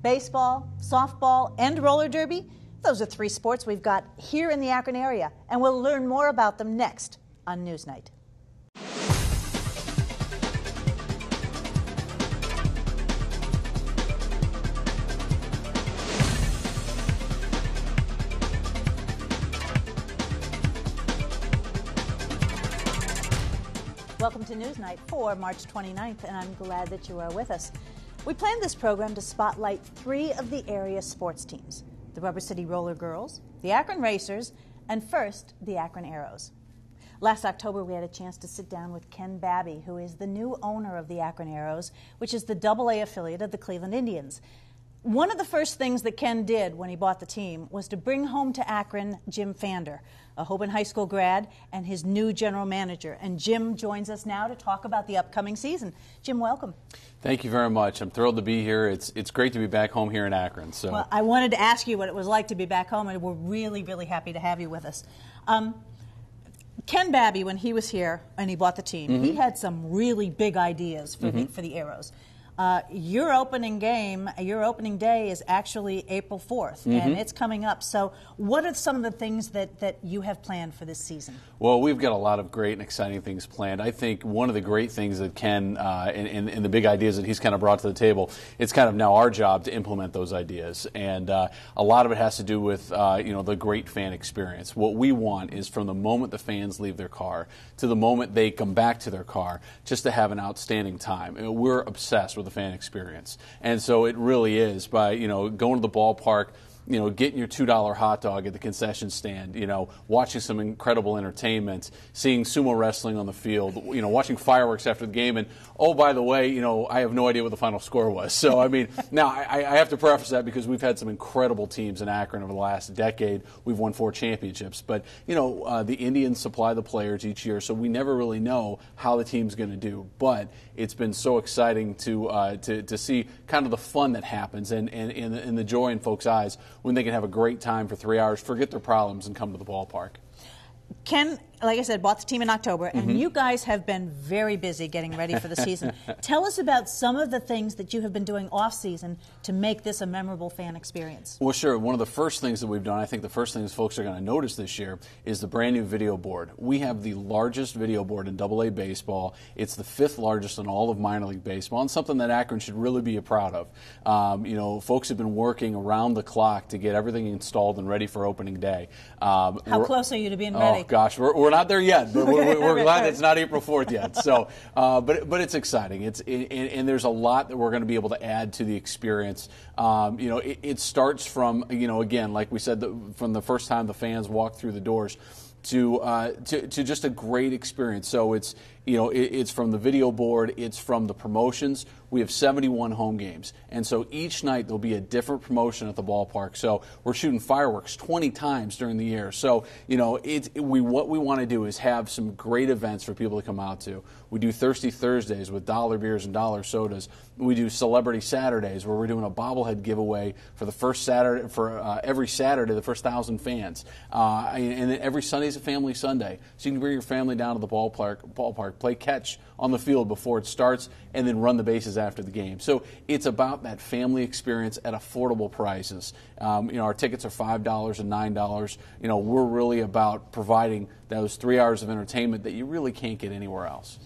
baseball, softball, and roller derby. Those are 3 sports we've got here in the Akron area, and we'll learn more about them next on NewsNite. Welcome to NewsNite for March 29th, and I'm glad that you are with us. We planned this program to spotlight 3 of the area sports teams: the Rubber City Rollergirls, the Akron Racers, and first, the Akron Aeros. Last October, we had a chance to sit down with Ken Babby, who is the new owner of the Akron Aeros, which is the AA affiliate of the Cleveland Indians. One of the first things that Ken did when he bought the team was to bring home to Akron Jim Pfander, a Hoban High School grad, and his new general manager. And Jim joins us now to talk about the upcoming season. Jim, welcome. Thank you very much. I'm thrilled to be here. It's great to be back home here in Akron. So, well, I wanted to ask you what it was like to be back home, and we're really, really happy to have you with us. Ken Babby, when he was here and he bought the team, he had some really big ideas for the Aeros. Your opening day is actually April 4th, and it's coming up. So what are some of the things that you have planned for this season? Well, we've got a lot of great and exciting things planned. I think one of the great things that Ken and the big ideas that he's kind of brought to the table, it's kind of now our job to implement those ideas. And a lot of it has to do with the great fan experience. What we want is from the moment the fans leave their car to the moment they come back to their car, just to have an outstanding time. I mean, we're obsessed with the fan experience, and so it really is by going to the ballpark, getting your $2 hot dog at the concession stand, watching some incredible entertainment, seeing sumo wrestling on the field, watching fireworks after the game. And, oh, by the way, I have no idea what the final score was. So, I mean, now I have to preface that because we've had some incredible teams in Akron over the last decade. We've won 4 championships. But, the Indians supply the players each year, so we never really know how the team's going to do. But it's been so exciting to see kind of the fun that happens and the joy in folks' eyes when they can have a great time for 3 hours, forget their problems, and come to the ballpark. Ken, like I said, bought the team in October, and you guys have been very busy getting ready for the season. Tell us about some of the things that you have been doing off-season to make this a memorable fan experience. Well, sure. One of the first things that we've done, I think the first things folks are going to notice this year, is the brand new video board. We have the largest video board in AA baseball. It's the 5th largest in all of minor league baseball, and something that Akron should really be proud of. Folks have been working around the clock to get everything installed and ready for opening day. How close are you to being ready? Oh, gosh, we're not there yet, but we're glad it's not April 4th yet. So, but it's exciting. And there's a lot that we're going to be able to add to the experience. It starts from, again, like we said, from the first time the fans walk through the doors to just a great experience. So it's from the video board, it's from the promotions. We have 71 home games, and so each night there'll be a different promotion at the ballpark. So we're shooting fireworks 20 times during the year. So what we want to do is have some great events for people to come out to. We do Thirsty Thursdays with dollar beers and dollar sodas. We do Celebrity Saturdays where we're doing a bobblehead giveaway for the first Saturday every Saturday, the first 1,000 fans, and then every Sunday's a family Sunday. So you can bring your family down to the ballpark, play catch on the field before it starts, and then run the bases after the game. So it's about that family experience at affordable prices. Our tickets are $5 and $9. We're really about providing those 3 hours of entertainment that you really can't get anywhere else.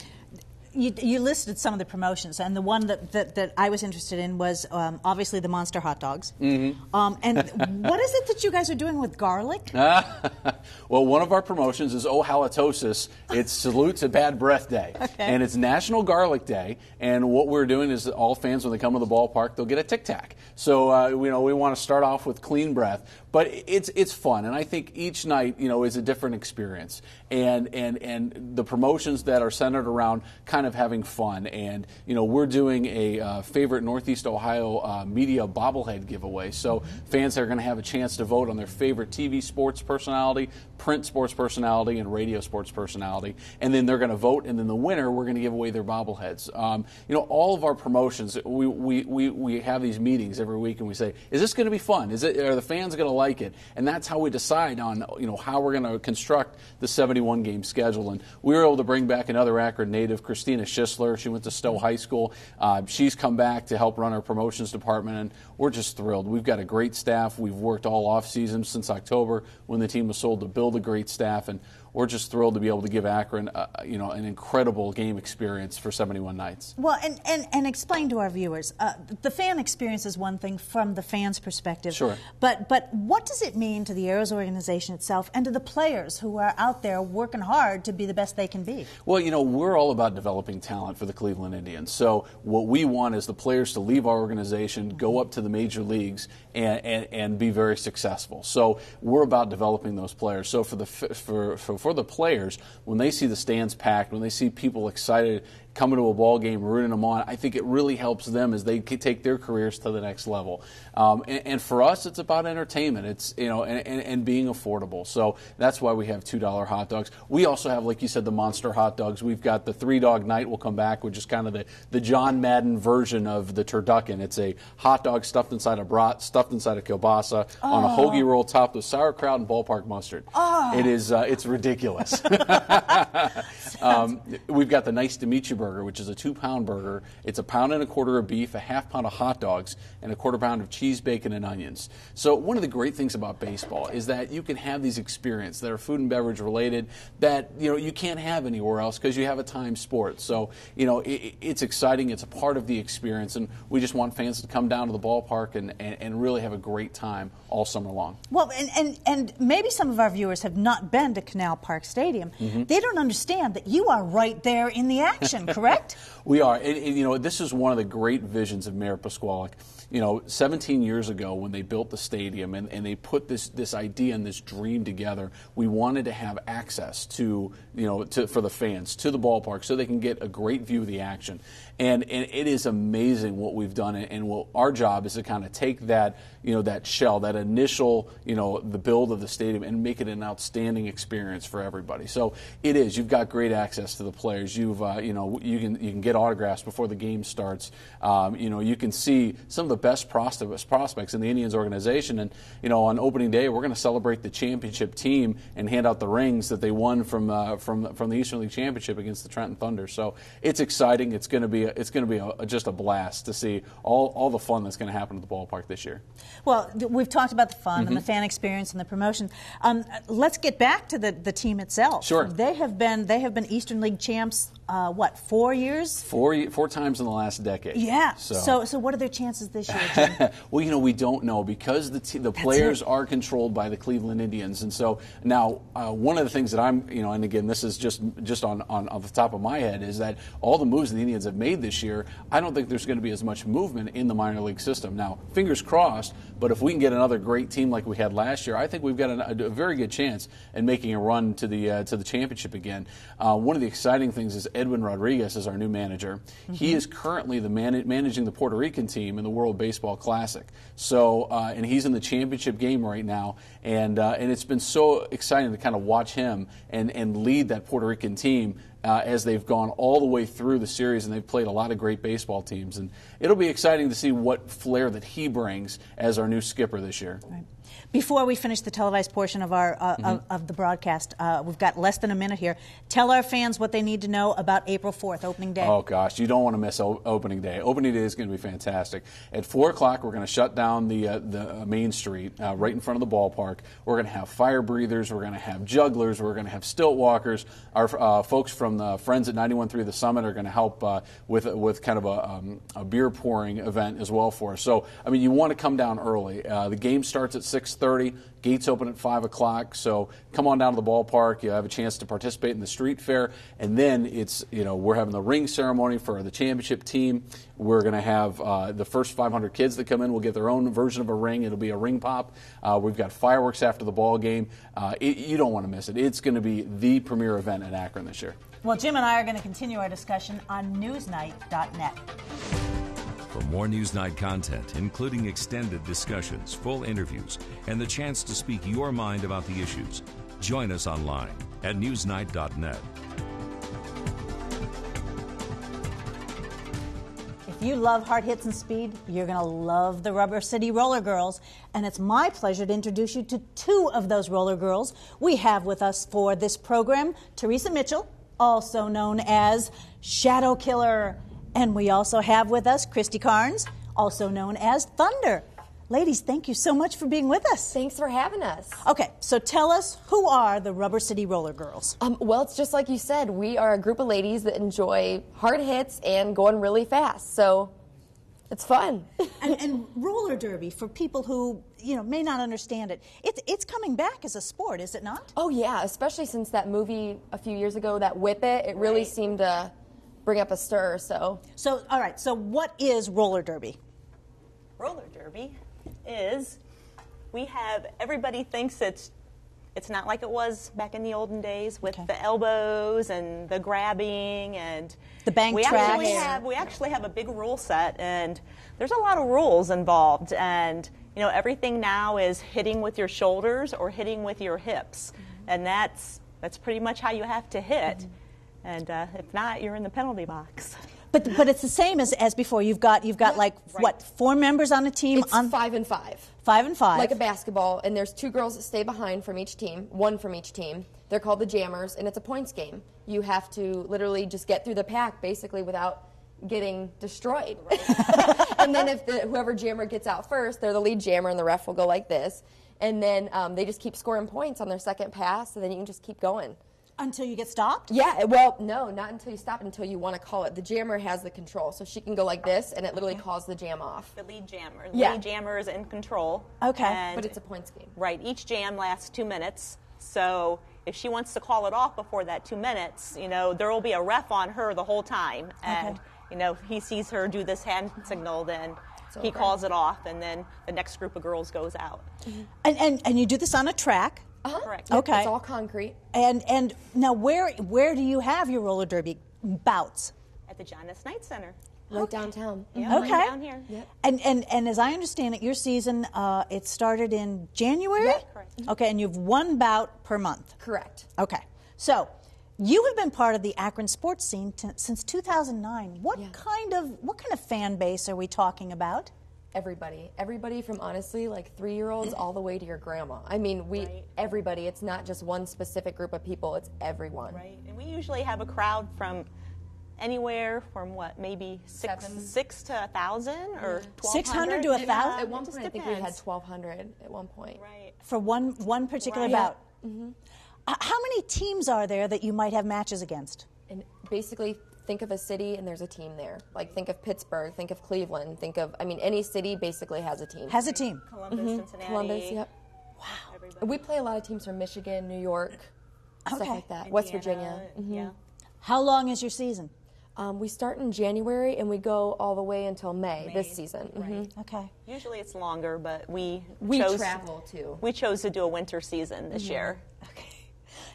You listed some of the promotions, and the one that I was interested in was obviously the Monster hot dogs. And what is it that you guys are doing with garlic? Well, one of our promotions is Oh Halitosis. It's Salute to Bad Breath Day. Okay. And it's National Garlic Day. And what we're doing is all fans, when they come to the ballpark, they'll get a Tic Tac. So we want to start off with clean breath. But it's fun, and I think each night is a different experience, and the promotions that are centered around kind of having fun, and we're doing a favorite Northeast Ohio media bobblehead giveaway, so fans are going to have a chance to vote on their favorite TV sports personality, print sports personality and radio sports personality, and then they're going to vote, and then the winner, we're going to give away their bobbleheads. All of our promotions, we have these meetings every week, and we say, is this going to be fun? Are the fans going to like it? And that's how we decide on how we're going to construct the 71-game schedule. And we were able to bring back another Akron native, Christina Schisler. She went to Stowe High School. She's come back to help run our promotions department, and we're just thrilled. We've got a great staff. We've worked all off-season since October when the team was sold to build a great staff, and we're just thrilled to be able to give Akron, an incredible game experience for 71 nights. Well, and explain to our viewers, the fan experience is one thing from the fans' perspective. Sure. But what does it mean to the Aeros organization itself and to the players who are out there working hard to be the best they can be? Well, we're all about developing talent for the Cleveland Indians. So what we want is the players to leave our organization, go up to the major leagues, and be very successful. So we're about developing those players. So for the players, when they see the stands packed, when they see people excited coming to a ball game, rooting them on, I think it really helps them as they take their careers to the next level. And for us, it's about entertainment. It's and being affordable. So that's why we have $2 hot dogs. We also have, like you said, the monster hot dogs. We've got the 3-dog night will come back, which is kind of the John Madden version of the turducken. It's a hot dog stuffed inside a brat, stuffed inside a kielbasa, on a hoagie roll topped with sauerkraut and ballpark mustard. It is it's ridiculous. We've got the Nice to Meet You burger, which is a 2-pound burger. It's 1.25 pounds of beef, a 1/2 pound of hot dogs, and a 1/4 pound of cheese, bacon, and onions. So one of the great things about baseball is that you can have these experiences that are food and beverage related that you can't have anywhere else because you have a timed sport. So it's exciting. It's a part of the experience, and we just want fans to come down to the ballpark and really have a great time all summer long. Well, and maybe some of our viewers have not been to Canal Park Stadium. They don't understand that you are right there in the action, correct? We are. This is one of the great visions of Mayor Pasquale. 17 years ago when they built the stadium and they put this idea and this dream together, we wanted to have access to for the fans to the ballpark so they can get a great view of the action. And it is amazing what we've done. And our job is to kind of take that that shell, that initial the build of the stadium, and make it an outstanding experience for everybody. So it is. You've got great access to the players. You've you can get autographs before the game starts. You can see some of the best prospects in the Indians organization. And on opening day, we're going to celebrate the championship team and hand out the rings that they won from the Eastern League Championship against the Trenton Thunder. So it's exciting. It's going to be just a blast to see all the fun that's going to happen at the ballpark this year. Well, we've talked about the fun and the fan experience and the promotion. Let's get back to the team itself. Sure. They have been Eastern League champs. 4 years? Four times in the last decade. Yeah. So what are their chances this year, Jim? Well, we don't know because the players are controlled by the Cleveland Indians, and so now one of the things that I'm, and again, this is just on the top of my head, is that all the moves the Indians have made this year, I don't think there's going to be as much movement in the minor league system. Now, fingers crossed, but if we can get another great team like we had last year, I think we've got a very good chance in making a run to the championship again. One of the exciting things is Edwin Rodriguez is our new manager. He is currently managing the Puerto Rican team in the World Baseball Classic. So, and he's in the championship game right now, and it's been so exciting to kind of watch him and lead that Puerto Rican team as they've gone all the way through the series, and they've played a lot of great baseball teams. And it'll be exciting to see what flair that he brings as our new skipper this year. Right. Before we finish the televised portion of our of the broadcast, we've got less than a minute here. Tell our fans what they need to know about April 4th, opening day. Oh, gosh, you don't want to miss opening day. Opening day is going to be fantastic. At 4 o'clock, we're going to shut down the main street right in front of the ballpark. We're going to have fire breathers. We're going to have jugglers. We're going to have stilt walkers. Our folks from the Friends at 91.3 The Summit are going to help with kind of a beer pouring event as well for us. So, I mean, you want to come down early. The game starts at 6:30. Gates open at 5 o'clock. So come on down to the ballpark. You'll have a chance to participate in the street fair. And then it's, we're having the ring ceremony for the championship team. We're going to have the first 500 kids that come in will get their own version of a ring. It'll be a ring pop. We've got fireworks after the ball game. You don't want to miss it. It's going to be the premier event in Akron this year. Well, Jim and I are going to continue our discussion on NewsNite.net. For more NewsNite content, including extended discussions, full interviews, and the chance to speak your mind about the issues, Join us online at newsnight.net. If you love hard hits and speed, you're going to love the Rubber City Rollergirls. And it's my pleasure to introduce you to two of those Rollergirls. We have with us for this program Theresa Mitchell, also known as Shadow Killer. And we also have with us Christy Karns, also known as Thunder. Ladies, thank you so much for being with us. Thanks for having us. Okay, so tell us, who are the Rubber City Rollergirls? Well, it's just like you said. We are a group of ladies that enjoy hard hits and going really fast. So it's fun. And roller derby, for people who may not understand it, it's coming back as a sport, is it not? Oh, yeah, especially since that movie a few years ago, that Whip It, it really seemed to bring up a stir. So, all right, so what is roller derby? Roller derby is, everybody thinks it's not like it was back in the olden days with the elbows and the grabbing and the bank we track. We actually have a big rule set, and there's a lot of rules involved, and everything now is hitting with your shoulders or hitting with your hips, and that's pretty much how you have to hit, and if not, you're in the penalty box. But it's the same as before. You've got what, 4 members on a team? It's 5 and 5. 5 and 5. Like a basketball, and there's 2 girls that stay behind from each team, 1 from each team. They're called the jammers, and it's a points game. You have to literally just get through the pack, basically, without getting destroyed. Right. And then if whoever jammer gets out first, they're the lead jammer, and the ref will go like this. And then they just keep scoring points on their second pass, and then you can just keep going. Until you get stopped? Yeah, well, no, not until you stop, until you want to call it. The jammer has the control, so she can go like this, and it literally calls the jam off. The lead jammer. Lead jammer is in control. Okay. But it's a points game. Right. Each jam lasts 2 minutes, so if she wants to call it off before that 2 minutes, there will be a ref on her the whole time, and he sees her do this hand signal, then he calls it off, and then the next group of girls goes out. And you do this on a track? Correct. Okay. It's all concrete. And now where do you have your roller derby bouts? At the John S. Knight Center. Right downtown. Yeah, okay. Right down here. Yep. And as I understand it, your season, it started in January? Yeah. Correct. Okay, and you have 1 bout per month? Correct. Okay. So you have been part of the Akron sports scene since 2009. What kind of fan base are we talking about? Everybody from honestly like 3-year-olds all the way to your grandma. I mean, everybody. It's not just one specific group of people. It's everyone. Right, and we usually have a crowd from anywhere from maybe 6 to 1,000 or 1,200. 600 to 1,000. At one point, I think we had 1,200 at one point. Right. For one particular bout. Mm-hmm. How many teams are there that you might have matches against? And basically, think of a city and there's a team there. Like, think of Pittsburgh, think of Cleveland, any city basically has a team. Has a team. Columbus, Cincinnati. Columbus, yep. Wow. Everybody. We play a lot of teams from Michigan, New York, stuff like that. West Virginia. Yeah. How long is your season? We start in January and we go all the way until May. This season. Right. Okay. Usually it's longer, but we travel too. We chose to do a winter season this year. Okay.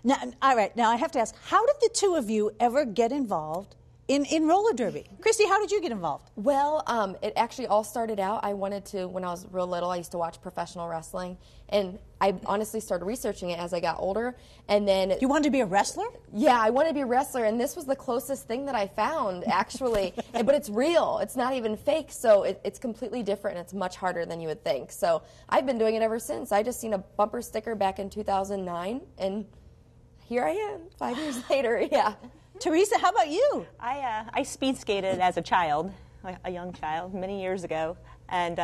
Now, all right. Now I have to ask: how did the two of you ever get involved in roller derby? Christy, how did you get involved? Well, it actually all started out, when I was real little, I used to watch professional wrestling, and I honestly started researching it as I got older, and then... You wanted to be a wrestler? Yeah, I wanted to be a wrestler, and this was the closest thing that I found, actually, but it's real. It's not even fake, so it's completely different, and it's much harder than you would think. So I've been doing it ever since. I just seen a bumper sticker back in 2009, and here I am, 5 years later, yeah. Theresa, how about you? I speed skated as a child, a young child, many years ago, and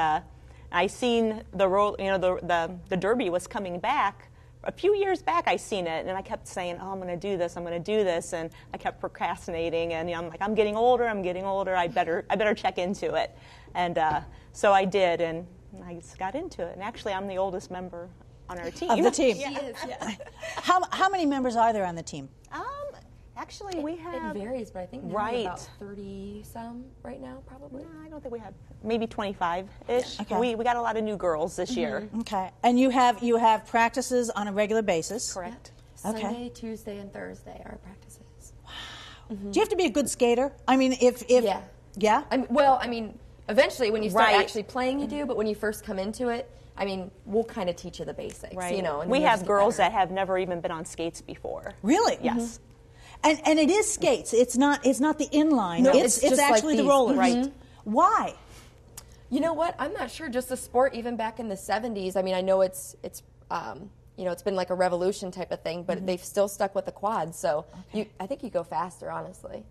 I seen the derby was coming back. A few years back, I seen it, and I kept saying, "Oh, I'm going to do this. I'm going to do this," and I kept procrastinating. And I'm like, "I'm getting older. I'm getting older. I better check into it." And so I did, and I just got into it. And actually, I'm the oldest member on our team. Of the team. Yeah. How many members are there on the team? Actually, we have... It varies, but I think now we're about 30-some right now, probably. No, I don't think we have... Maybe 25-ish. Okay. We got a lot of new girls this year. Okay. And you have practices on a regular basis? Correct. Okay. Sunday, Tuesday, and Thursday are practices. Wow. Do you have to be a good skater? I mean, if Yeah. Yeah? Eventually, when you start Right. actually playing, you do. But when you first come into it, I mean, we'll kind of teach you the basics, Right. you know. And We then you'll have just get girls better. that have never even been on skates before. Really? Yes. And it is skates. It's not the inline. No, it's it's just like actually the these. rollers. Right. Why? You know what? I'm not sure. Just the sport, even back in the 70s. I mean, I know it's you know, it's been like a revolution type of thing, but they've still stuck with the quads. So I think you go faster, honestly.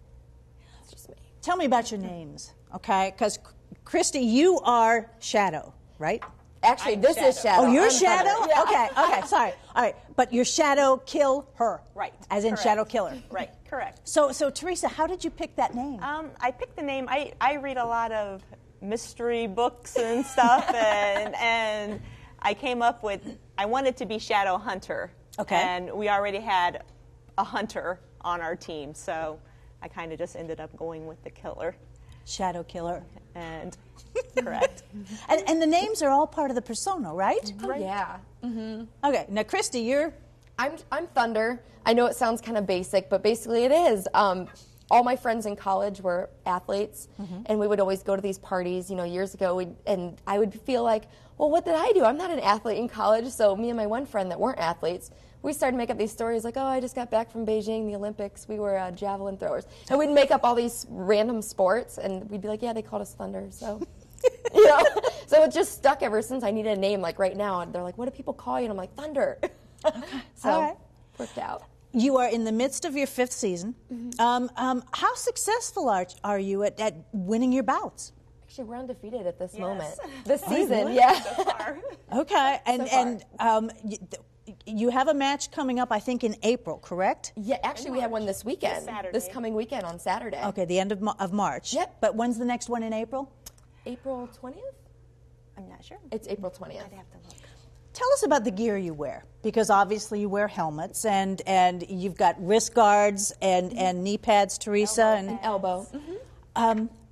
It's just me. Tell me about your names, okay? Because Christy, you are Shadow, right? Actually, this is Shadow. Oh, you're I'm Shadow? Thunder. Yeah. Okay, sorry. All right, but you're Shadow Kill Her. Right. As in Correct. Shadow Killer. Right, correct. So Theresa, how did you pick that name? I picked the name. I read a lot of mystery books and stuff, and I came up with, I wanted to be Shadow Hunter. Okay. And we already had a hunter on our team, so I kind of just ended up going with the killer. Shadow Killer. And correct. And the names are all part of the persona, right? Oh, yeah. Okay, now Christy, you're... I'm Thunder. I know it sounds kind of basic, but basically it is. All my friends in college were athletes, and we would always go to these parties, you know, years ago, and I would feel like, well, what did I do? I'm not an athlete in college. So me and my one friend that weren't athletes, we started to make up these stories like, oh, I just got back from Beijing, the Olympics. We were javelin throwers. And we'd make up all these random sports, and we'd be like, yeah, they called us Thunder, so... You know, so it just stuck ever since. I needed a name like right now, and they're like, what do people call you? And I'm like, Thunder. So All right. worked out. You are in the midst of your 5th season. How successful are you at winning your bouts? Actually, we're undefeated at this Yes. moment. This season, really? yeah. So far. Okay, So and you have a match coming up, I think, in April, correct? Yeah, actually, we have one this weekend. Saturday. This coming weekend on Saturday. Okay, the end of March. Yep. But when's the next one in April? April 20th? I'm not sure. It's April 20th. I'd have to look. Tell us about the gear you wear, because obviously you wear helmets and you've got wrist guards and knee pads, Theresa. And Elbow.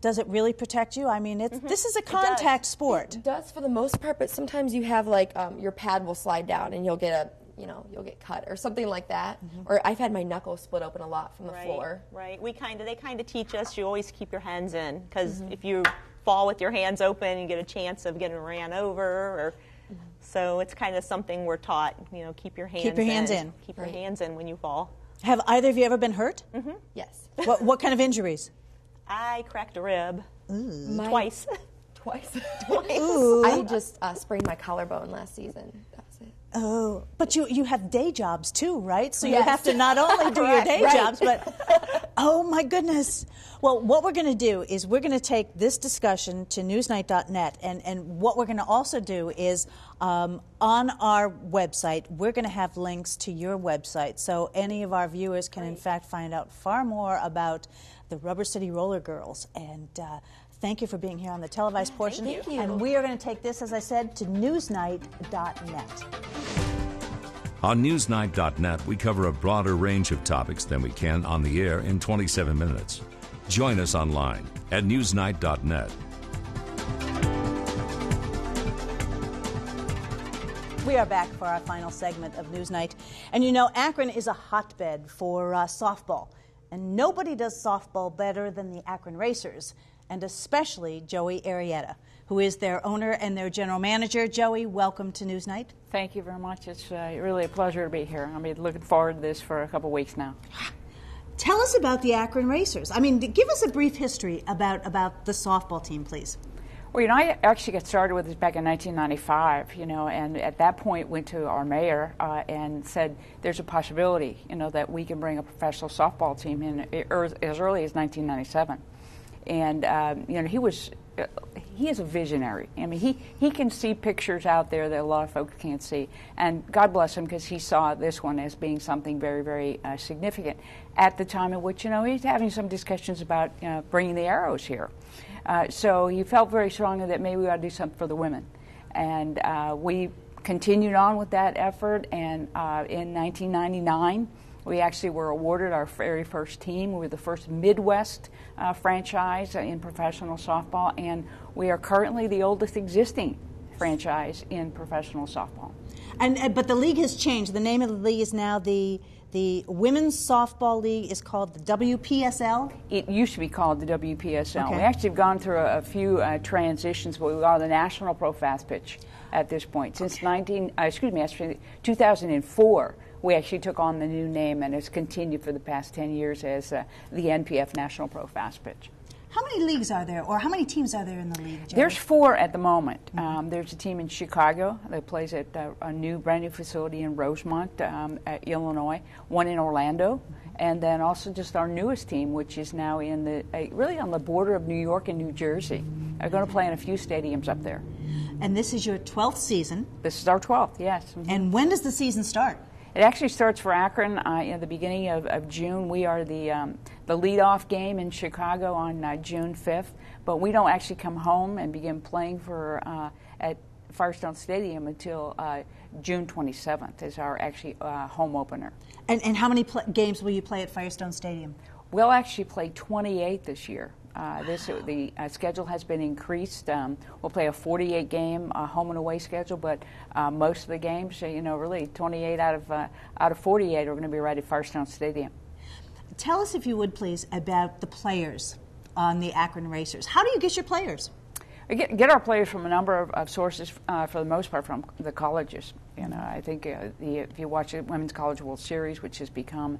does it really protect you? I mean, this is a contact sport. It does for the most part, but sometimes you have like your pad will slide down and you'll get you'll get cut or something like that. Or I've had my knuckles split open a lot from the floor. Right. They kind of teach us you always keep your hands in, because if you fall with your hands open, you get a chance of getting ran over. Or so it's kind of something we're taught. You know, keep your hands in. Keep your hands in. Keep your hands in when you fall. Have either of you ever been hurt? Yes. What kind of injuries? I cracked a rib twice. Twice. Ooh. I just sprained my collarbone last season. That's it. Oh, but you have day jobs too, right? So you Yes. have to not only do your day Right. jobs, but oh my goodness. Well, what we're going to do is we're going to take this discussion to newsnight.net, and what we're going to also do is on our website, we're going to have links to your website, so any of our viewers can in fact find out far more about the Rubber City Rollergirls. And thank you for being here on the televised portion. Thank you. And we are going to take this, as I said, to newsnight.net. On Newsnight.net, we cover a broader range of topics than we can on the air in 27 minutes. Join us online at Newsnight.net. We are back for our final segment of Newsnight. And you know, Akron is a hotbed for softball. And nobody does softball better than the Akron Racers, and especially Joey Arrietta, who is their owner and their general manager. Joey, welcome to Newsnight. Thank you very much. It's really a pleasure to be here. I've been looking forward to this for a couple weeks now. Tell us about the Akron Racers. I mean, give us a brief history about the softball team, please. Well, you know, I actually got started with this back in 1995, you know, and at that point went to our mayor and said there's a possibility, you know, that we can bring a professional softball team in as early as 1997. And, you know, he is a visionary. I mean, he can see pictures out there that a lot of folks can't see. And God bless him, because he saw this one as being something very, very significant at the time in which, you know, he's having some discussions about bringing the Aeros here. So he felt very strongly that maybe we ought to do something for the women. And we continued on with that effort, and in 1999, we actually were awarded our very first team. We were the first Midwest franchise in professional softball, and we are currently the oldest existing franchise in professional softball. But the league has changed. The name of the league is now the The Women's Softball League is called the WPSL. It used to be called the WPSL. Okay. We actually have gone through a few transitions, but we are the National Pro Fast Pitch at this point. Since 2004, we actually took on the new name, and it's continued for the past 10 years as the NPF National Pro Fast Pitch. How many leagues are there, or how many teams are there in the league, Jerry? There's 4 at the moment. There's a team in Chicago that plays at a brand new facility in Rosemont, Illinois, one in Orlando, and then also just our newest team, which is now in really on the border of New York and New Jersey. They're going to play in a few stadiums up there. And this is your 12th season. This is our 12th, yes. And when does the season start? It actually starts for Akron at the beginning of June. We are the leadoff game in Chicago on June 5th, but we don't actually come home and begin playing at Firestone Stadium until June 27th is our actually home opener. And how many games will you play at Firestone Stadium? We'll actually play 28 this year. The schedule has been increased. We'll play a 48-game home and away schedule, but most of the games, really 28 out of 48 are going to be right at Firestone Stadium. Tell us, if you would, please, about the players on the Akron Racers. How do you get your players? We get our players from a number of sources, for the most part from the colleges. I think if you watch the Women's College World Series, which has become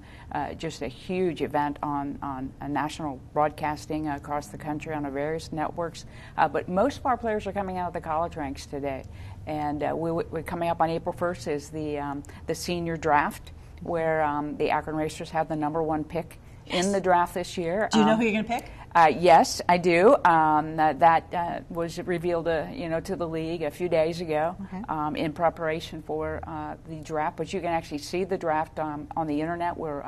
just a huge event on national broadcasting across the country on various networks, but most of our players are coming out of the college ranks today. And we're coming up on April 1st is the senior draft, where the Akron Racers have the #1 pick in the draft this year. Do you know who you're going to pick? Yes, I do. That was revealed, to the league a few days ago, in preparation for the draft. But you can actually see the draft on the internet. We're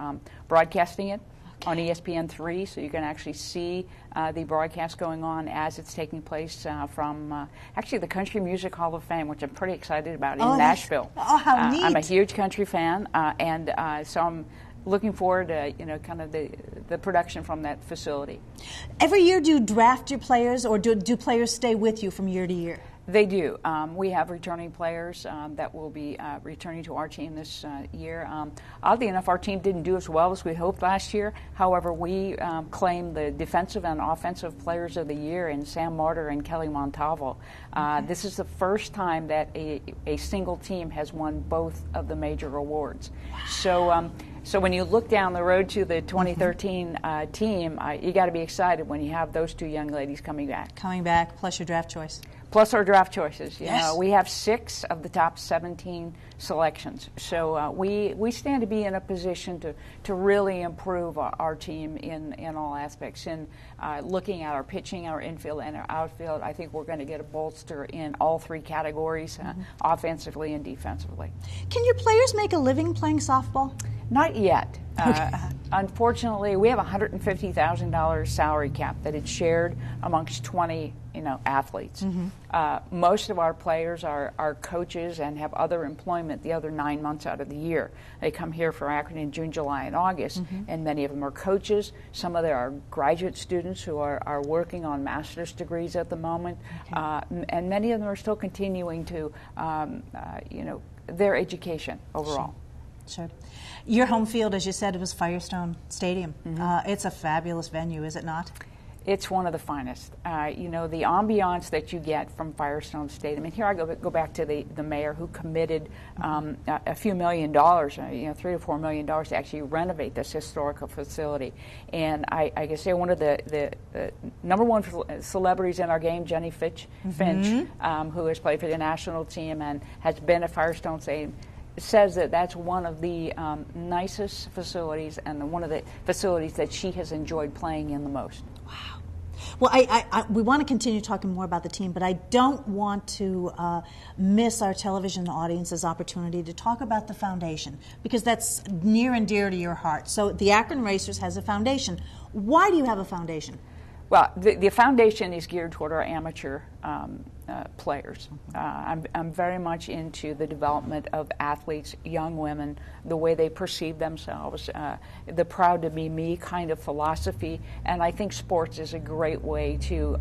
broadcasting it on ESPN3, so you can actually see the broadcast going on as it's taking place from actually the Country Music Hall of Fame, which I'm pretty excited about in Nashville. Oh, how neat! I'm a huge country fan, and so I'm looking forward to kind of the production from that facility. Every year, do you draft your players, or do players stay with you from year to year? They do. We have returning players that will be returning to our team this year. Oddly enough, our team didn't do as well as we hoped last year. However, we claimed the defensive and offensive players of the year in Sam Martyr and Kelly Montalvo. This is the first time that a single team has won both of the major awards. So when you look down the road to the 2013 team, you got to be excited when you have those 2 young ladies coming back. Coming back, plus your draft choice. Plus our draft choices. Yes. We have 6 of the top 17 selections. So we stand to be in a position to really improve our team in all aspects. In looking at our pitching, our infield, and our outfield, I think we're going to get a bolster in all 3 categories, offensively and defensively. Can your players make a living playing softball? Not yet. Unfortunately, we have a $150,000 salary cap that is shared amongst 20 athletes. Most of our players are coaches and have other employment the other 9 months out of the year. They come here for Akron in June, July, and August, and many of them are coaches. Some of them are graduate students who are working on master's degrees at the moment, and many of them are still continuing to, their education overall. Sure. Your home field, as you said, it was Firestone Stadium. It's a fabulous venue, is it not? It's one of the finest. The ambiance that you get from Firestone Stadium, and here I go back to the mayor who committed a few $1 million, $3 to $4 million to actually renovate this historical facility. And I can say one of the #1 celebrities in our game, Jenny Finch, who has played for the national team and has been at Firestone Stadium, says that that's one of the nicest facilities and one of the facilities that she has enjoyed playing in the most. Wow. Well, we want to continue talking more about the team, but I don't want to miss our television audience's opportunity to talk about the foundation, because that's near and dear to your heart. So the Akron Racers has a foundation. Why do you have a foundation? Well, the foundation is geared toward our amateur players. I'm very much into the development of athletes, young women, the way they perceive themselves, the proud to be me kind of philosophy, and I think sports is a great way to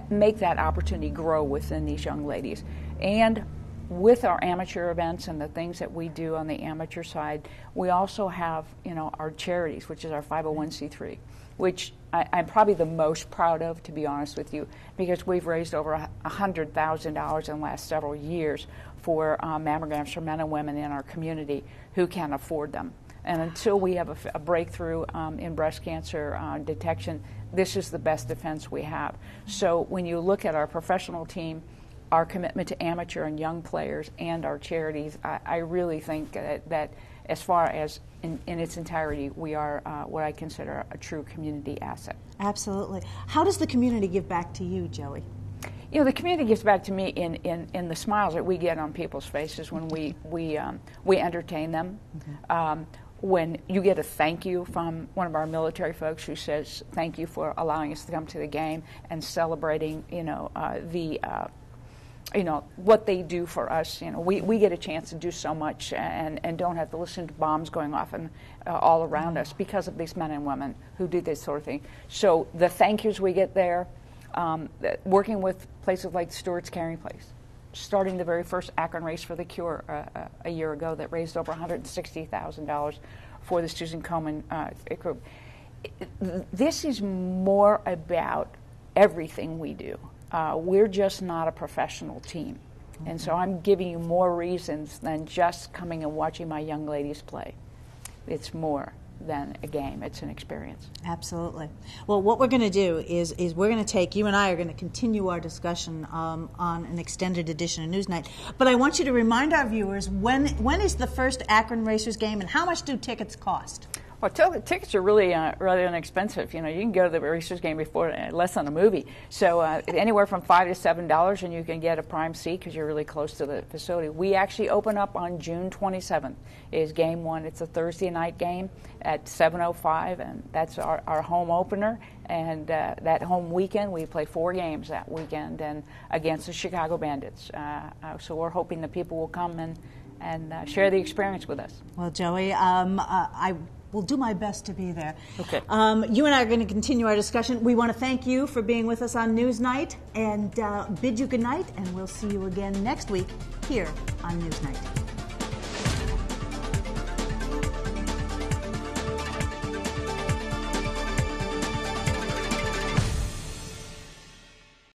make that opportunity grow within these young ladies. And with our amateur events and the things that we do on the amateur side, we also have, our charities, which is our 501c3, which I'm probably the most proud of, to be honest with you, because we've raised over $100,000 in the last several years for mammograms for men and women in our community who can't afford them. And until we have a breakthrough in breast cancer detection, this is the best defense we have. So when you look at our professional team, our commitment to amateur and young players, and our charities, I really think that as far as in its entirety, we are what I consider a true community asset. Absolutely. How does the community give back to you, Joey? The community gives back to me in the smiles that we get on people's faces when we entertain them. Mm-hmm. When you get a thank you from one of our military folks who says thank you for allowing us to come to the game and celebrating, what they do for us. We get a chance to do so much and don't have to listen to bombs going off and all around us because of these men and women who do this sort of thing. So the thank yous we get there, working with places like Stewart's Caring Place, starting the very first Akron Race for the Cure a year ago that raised over $160,000 for the Susan Komen group. This is more about everything we do. We're just not a professional team. Mm-hmm. And so I'm giving you more reasons than just coming and watching my young ladies play. It's more than a game. It's an experience. Absolutely. Well, what we're going to do is we're going to take, you and I are going to continue our discussion on an extended edition of NewsNite. But I want you to remind our viewers, when is the first Akron Racers game and how much do tickets cost? Well, tickets are really inexpensive. You can go to the Racers game before less than a movie. So anywhere from $5 to $7, and you can get a prime seat because you're really close to the facility. We actually open up on June 27th. Is game one. It's a Thursday night game at 7:05, and that's our home opener. And that home weekend, we play 4 games that weekend, and against the Chicago Bandits. So we're hoping that people will come and share the experience with us. Well, Joey, I will do my best to be there. Okay. You and I are going to continue our discussion. We want to thank you for being with us on NewsNite and bid you good night, and we'll see you again next week here on NewsNite.